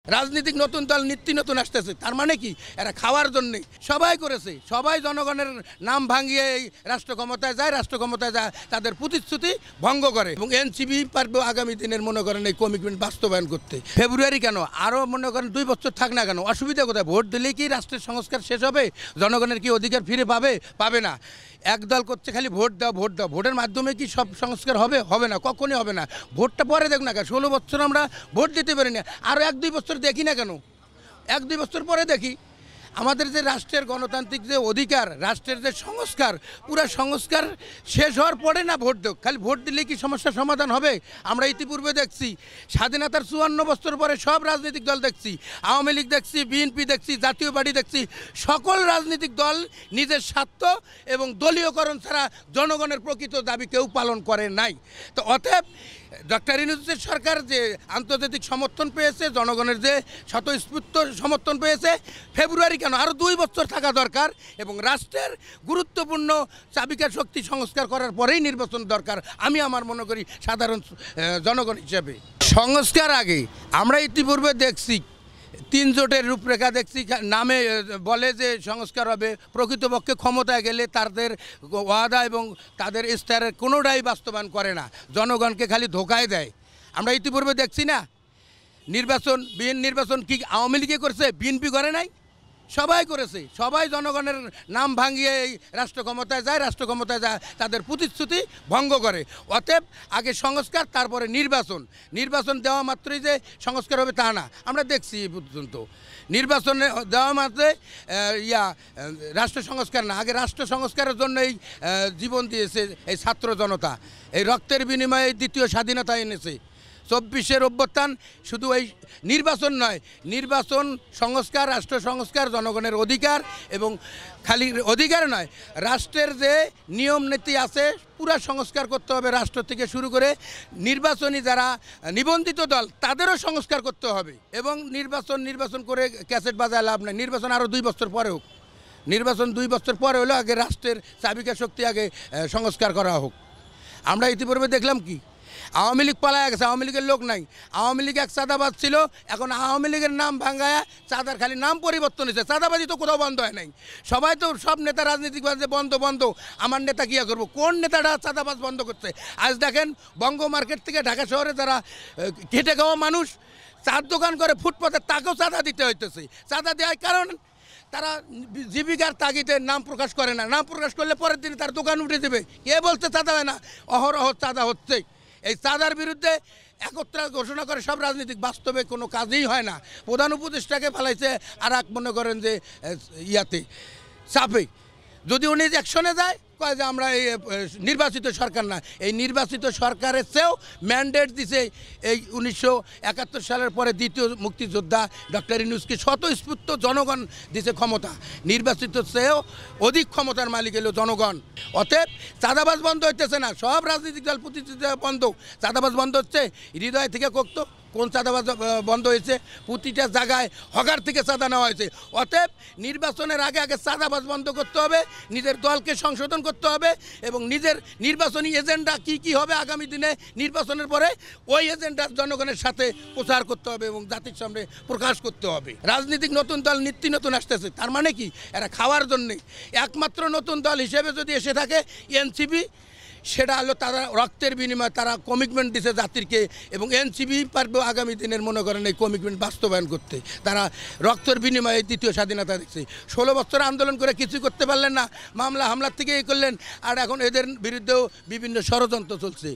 রাজনৈতিক নতুন দল নিত্য নতুন আসতেছে, তার মানে কি এরা খাওয়ার জন্য সবাই করেছে, সবাই জনগণের নাম ভাঙিয়ে এই রাষ্ট্র ক্ষমতায় যায়, রাষ্ট্র ক্ষমতায় যায় তাদের প্রতিশ্রুতি ভঙ্গ করে এবং এনসিপি পারবে আগামী দিনের মনে করেন এই কমিটমেন্ট বাস্তবায়ন করতে। ফেব্রুয়ারি কেন, আরও মনে করেন 2 বছর থাক না কেন, অসুবিধা কোথায়? ভোট দিলেই কি রাষ্ট্রের সংস্কার শেষ হবে? জনগণের কি অধিকার ফিরে পাবে? পাবে না। একদল করছে খালি ভোট দাও ভোট দাও, ভোটের মাধ্যমে কি সব সংস্কার হবে? হবে না, কখনই হবে না। ভোটটা পরে দেখ না কেন, 16 বছর আমরা ভোট দিতে পারি না, আরও 1-2 বছর দেখি না কেন, 1-2 বছর পরে দেখি। আমাদের যে রাষ্ট্রের গণতান্ত্রিক যে অধিকার, রাষ্ট্রের যে সংস্কার, পুরো সংস্কার শেষ হওয়ার পরে না ভোট দেখ, খালি ভোট দিলে কি সমস্যার সমাধান হবে? আমরা ইতিপূর্বে দেখছি স্বাধীনতার 54 বছর পরে সব রাজনৈতিক দল দেখছি, আওয়ামী লীগ দেখছি, বিএনপি দেখছি, জাতীয় পার্টি দেখছি, সকল রাজনৈতিক দল নিজের স্বার্থ এবং দলীয়করণ ছাড়া জনগণের প্রকৃত দাবি কেউ পালন করে নাই। তো অতএব ডক্টর ইউনূসের সরকার যে আন্তর্জাতিক সমর্থন পেয়েছে, জনগণের যে স্বতঃস্ফূর্ত সমর্থন পেয়েছে, ফেব্রুয়ারি কেন, আরও 2 বছর থাকা দরকার এবং রাষ্ট্রের গুরুত্বপূর্ণ চাবিকার শক্তি সংস্কার করার পরেই নির্বাচন দরকার, আমি আমার মনে করি সাধারণ জনগণ হিসেবে। সংস্কার আগে আমরা ইতিপূর্বে দেখছি 3 জোটের রূপরেখা দেখছি, নামে বলে যে সংস্কার হবে, প্রকৃতপক্ষে ক্ষমতায় গেলে তাদের ওয়াদা এবং তাদের ইশতেহারের কোনোটাই বাস্তবায়ন করে না, জনগণকে খালি ধোকায় দেয়। আমরা ইতিপূর্বে দেখছি না নির্বাচন কি আওয়ামী লীগে করেছে, বিএনপি করে নাই? সবাই করেছে, সবাই জনগণের নাম ভাঙিয়ে এই রাষ্ট্র ক্ষমতায় যায়, রাষ্ট্র ক্ষমতায় যায় তাদের প্রতিশ্রুতি ভঙ্গ করে। অতএব আগে সংস্কার, তারপরে নির্বাচন দেওয়া মাত্রই যে সংস্কার হবে তা না, আমরা দেখছি এই পর্যন্ত নির্বাচনে দেওয়া মাত্রে রাষ্ট্র সংস্কার না, আগে রাষ্ট্র সংস্কারের জন্য এই জীবন দিয়েছে এই ছাত্র জনতা, এই রক্তের বিনিময়ে দ্বিতীয় স্বাধীনতা এনেছে। 24-এর অভ্যুত্থান শুধু এই নির্বাচন নয়, নির্বাচন সংস্কার, রাষ্ট্র সংস্কার, জনগণের অধিকার এবং খালি অধিকার নয়, রাষ্ট্রের যে নিয়ম নীতি আছে পুরা সংস্কার করতে হবে, রাষ্ট্র থেকে শুরু করে নির্বাচনী যারা নিবন্ধিত দল তাদেরও সংস্কার করতে হবে এবং নির্বাচন করে ক্যাসেট বাজায় লাভ নেই। নির্বাচন আরও 2 বছর পরে হোক, নির্বাচন 2 বছর পরে হলেও আগে রাষ্ট্রের চাবিকা শক্তি আগে সংস্কার করা হোক। আমরা ইতিপূর্বে দেখলাম কি আওয়ামী লীগ পালায় গেছে, আওয়ামী লীগের লোক নাই, আওয়ামী লীগ এক চাঁদাবাজ ছিল, এখন আওয়ামী লীগের নাম ভাঙ্গায়া চাঁদার খালি নাম পরিবর্তন হয়েছে, চাঁদাবাজি তো কোথাও বন্ধ হয় নাই। সবাই তো সব নেতা রাজনীতিক বন্ধ, আমার নেতা কী করবো? কোন নেতাটা চাঁদাবাজ বন্ধ করছে? আজ দেখেন বঙ্গ মার্কেট থেকে ঢাকা শহরে যারা খেটে খাওয়া মানুষ চার দোকান করে ফুটপাতে, তাকেও চাঁদা দিতে হইতেছে। চাঁদা দেওয়ার কারণ তারা জীবিকার তাগিদে নাম প্রকাশ করে না, নাম প্রকাশ করলে পরের দিন তার দোকান উঠে দেবে। কে বলতে চাঁদা হয় না? অহরহ চাঁদা হচ্ছে। এই চাঁদার বিরুদ্ধে একত্রা ঘোষণা করে সব রাজনীতিক, বাস্তবে কোনো কাজই হয় না। প্রধান উপদেষ্টাকে ফেলাইছে আর এক মনে করেন যে চাপে, যদি উনি অ্যাকশনে যায় কয় যে আমরা এই নির্বাচিত সরকার না, এই নির্বাচিত সরকারের চেয়েও ম্যান্ডেট দিছে এই 1971 সালের পরে দ্বিতীয় মুক্তিযোদ্ধা ডক্টর ইউনূসকে স্বতঃস্ফূর্ত জনগণ দিছে ক্ষমতা, নির্বাচিত চেয়েও অধিক ক্ষমতার মালিক হলো জনগণ। অতএব চাঁদাবাজ বন্ধ হইতেছে না, সব রাজনৈতিক দল প্রতিযোগিতা বন্ধ, চাঁদাবাজ বন্ধ হচ্ছে। হৃদয় থেকে করতো কোন চাঁদাবাজ বন্ধ হয়েছে? প্রতিটা জায়গায় হকার থেকে চাঁদা নেওয়া হয়েছে। অতএব নির্বাচনের আগে চাঁদাবাজ বন্ধ করতে হবে, নিজের দলকে সংশোধন করতে হবে এবং নিজের নির্বাচনী এজেন্ডা কি হবে আগামী দিনে নির্বাচনের পরে ওই এজেন্ডা জনগণের সাথে প্রচার করতে হবে এবং জাতির সামনে প্রকাশ করতে হবে। রাজনৈতিক নতুন দল নিত্য নতুন আসতেছে, তার মানে কি এরা খাওয়ার জন্যে। একমাত্র নতুন দল হিসেবে যদি এসে থাকে এনসিপি, সেটা হলো তারা রক্তের বিনিময়ে তারা কমিটমেন্ট দিছে জাতিরকে এবং এনসিপি পারবে আগামী দিনের মনে করেন এই কমিটমেন্ট বাস্তবায়ন করতে। তারা রক্তের বিনিময়ে দ্বিতীয় স্বাধীনতা দেখছে। 16 বছর আন্দোলন করে কিছু করতে পারলেন না, হামলার থেকে করলেন, আর এখন এদের বিরুদ্ধেও বিভিন্ন ষড়যন্ত্র চলছে।